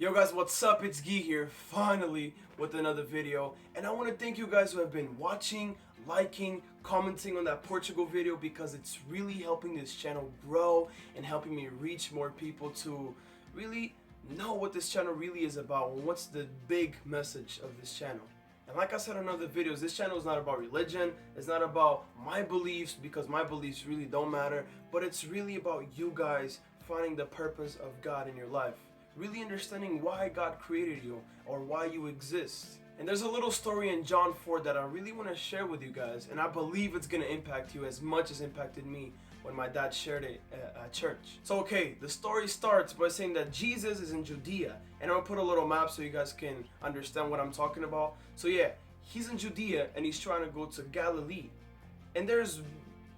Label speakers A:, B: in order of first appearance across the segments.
A: Yo guys, what's up? It's Guy here, finally with another video. And I want to thank you guys who have been watching, liking, commenting on that Portugal video, because it's really helping this channel grow and helping me reach more people to really know what this channel really is about and what's the big message of this channel. And like I said in other videos, this channel is not about religion, it's not about my beliefs, because my beliefs really don't matter, but it's really about you guys finding the purpose of God in your life. Really understanding why God created you or why you exist. And there's a little story in John 4 that I really want to share with you guys, and I believe it's going to impact you as much as impacted me when my dad shared it at church. So okay, the story starts by saying that Jesus is in Judea, and I'll put a little map so you guys can understand what I'm talking about. So yeah, he's in Judea and he's trying to go to Galilee. And there's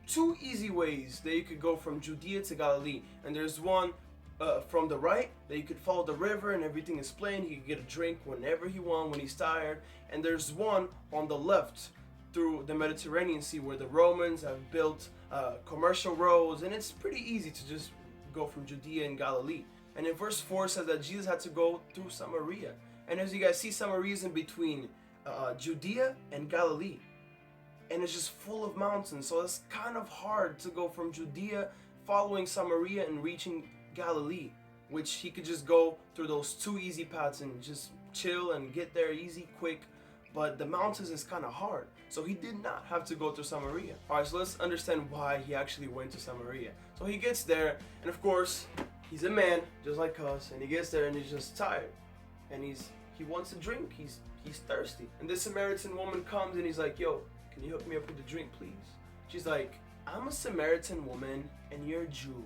A: two easy ways that you could go from Judea to Galilee, and there's one from the right that you could follow the river and everything is plain. He could get a drink whenever he wants, when he's tired. And there's one on the left through the Mediterranean Sea where the Romans have built commercial roads, and it's pretty easy to just go from Judea and Galilee. And in verse 4 says that Jesus had to go through Samaria, and as you guys see, Samaria is in between Judea and Galilee, and it's just full of mountains, so it's kind of hard to go from Judea following Samaria and reaching Galilee, which he could just go through those two easy paths and just chill and get there easy, quick. But the mountains is kind of hard, so he did not have to go through Samaria. Alright, so let's understand why he actually went to Samaria. So he gets there, and of course he's a man just like us, and he gets there and he's just tired, and he wants a drink. He's thirsty. And this Samaritan woman comes and he's like, yo, can you hook me up with a drink, please? She's like, I'm a Samaritan woman and you're a Jew.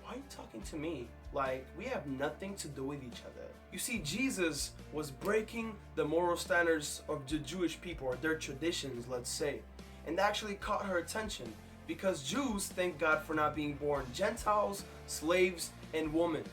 A: Why are you talking to me? Like, we have nothing to do with each other. You see, Jesus was breaking the moral standards of the Jewish people, or their traditions, let's say. And that actually caught her attention, because Jews thank God for not being born Gentiles, slaves, and women.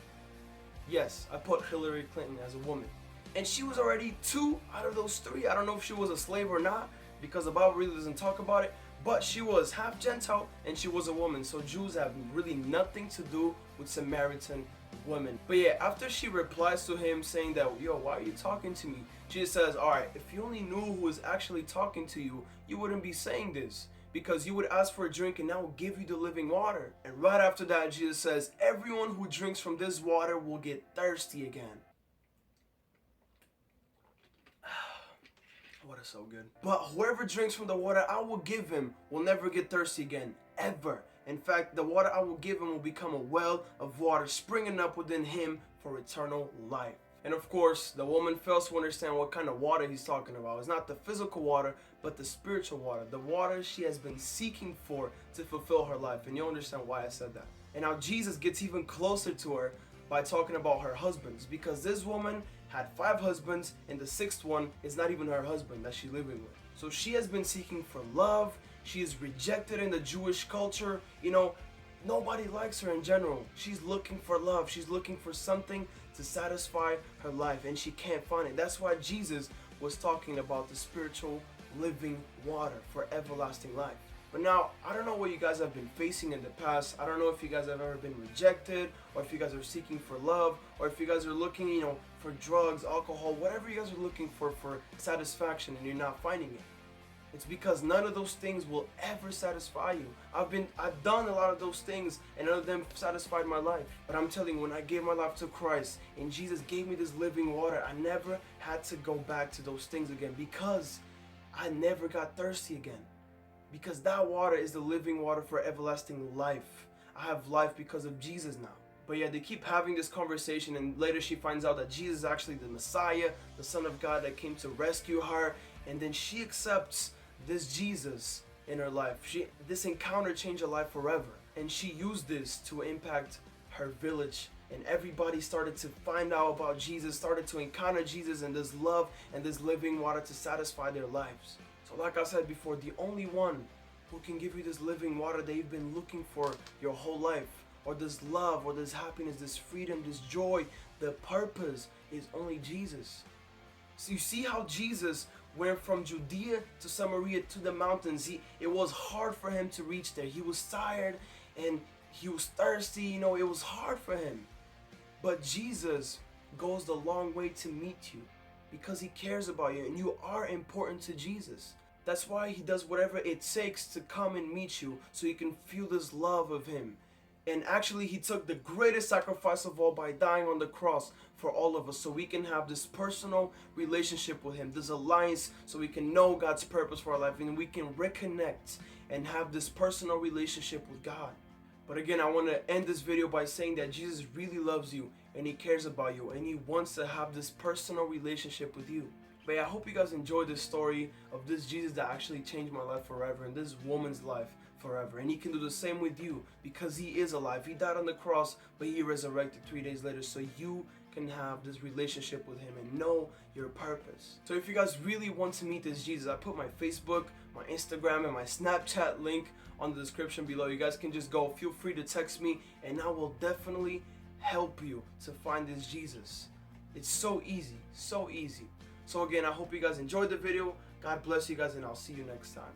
A: Yes, I put Hillary Clinton as a woman. And she was already 2 out of those 3. I don't know if she was a slave or not, because the Bible really doesn't talk about it. But she was half Gentile and she was a woman. So Jews have really nothing to do with Samaritan women. But yeah, after she replies to him saying that, yo, why are you talking to me? Jesus says, alright, if you only knew who is actually talking to you, you wouldn't be saying this. Because you would ask for a drink and I will give you the living water. And right after that, Jesus says, everyone who drinks from this water will get thirsty again. Water is so good. But whoever drinks from the water I will give him will never get thirsty again, ever. In fact, the water I will give him will become a well of water springing up within him for eternal life. And of course, the woman fails to understand what kind of water he's talking about. It's not the physical water, but the spiritual water. The water she has been seeking for to fulfill her life. And you'll understand why I said that. And now Jesus gets even closer to her by talking about her husbands, because this woman had 5 husbands and the 6th one is not even her husband that she's living with. So she has been seeking for love. She is rejected in the Jewish culture. You know, nobody likes her in general. She's looking for love. She's looking for something to satisfy her life, and she can't find it. That's why Jesus was talking about the spiritual living water for everlasting life. But now, I don't know what you guys have been facing in the past. I don't know if you guys have ever been rejected, or if you guys are seeking for love, or if you guys are looking, you know, for drugs, alcohol, whatever you guys are looking for satisfaction, and you're not finding it. It's because none of those things will ever satisfy you. I've done a lot of those things, and none of them satisfied my life. But I'm telling you, when I gave my life to Christ and Jesus gave me this living water, I never had to go back to those things again, because I never got thirsty again. Because that water is the living water for everlasting life. I have life because of Jesus now. But yeah, they keep having this conversation, and later she finds out that Jesus is actually the Messiah, the Son of God that came to rescue her. And then she accepts this Jesus in her life. This encounter changed her life forever. And she used this to impact her village. And everybody started to find out about Jesus, started to encounter Jesus and this love and this living water to satisfy their lives. So like I said before, the only one who can give you this living water that you've been looking for your whole life, or this love, or this happiness, this freedom, this joy, the purpose, is only Jesus. So you see how Jesus went from Judea to Samaria to the mountains. It was hard for him to reach there. He was tired and he was thirsty, you know, it was hard for him. But Jesus goes the long way to meet you because he cares about you and you are important to Jesus. That's why he does whatever it takes to come and meet you so you can feel this love of him. And actually, he took the greatest sacrifice of all by dying on the cross for all of us so we can have this personal relationship with him, this alliance, so we can know God's purpose for our life and we can reconnect and have this personal relationship with God. But again, I want to end this video by saying that Jesus really loves you and he cares about you and he wants to have this personal relationship with you. But yeah, I hope you guys enjoyed this story of this Jesus that actually changed my life forever and this woman's life forever. And he can do the same with you because he is alive. He died on the cross, but he resurrected 3 days later so you can have this relationship with him and know your purpose. So if you guys really want to meet this Jesus, I put my Facebook, my Instagram, and my Snapchat link on the description below. You guys can just go. Feel free to text me and I will definitely help you to find this Jesus. It's so easy, so easy. So again, I hope you guys enjoyed the video. God bless you guys and I'll see you next time.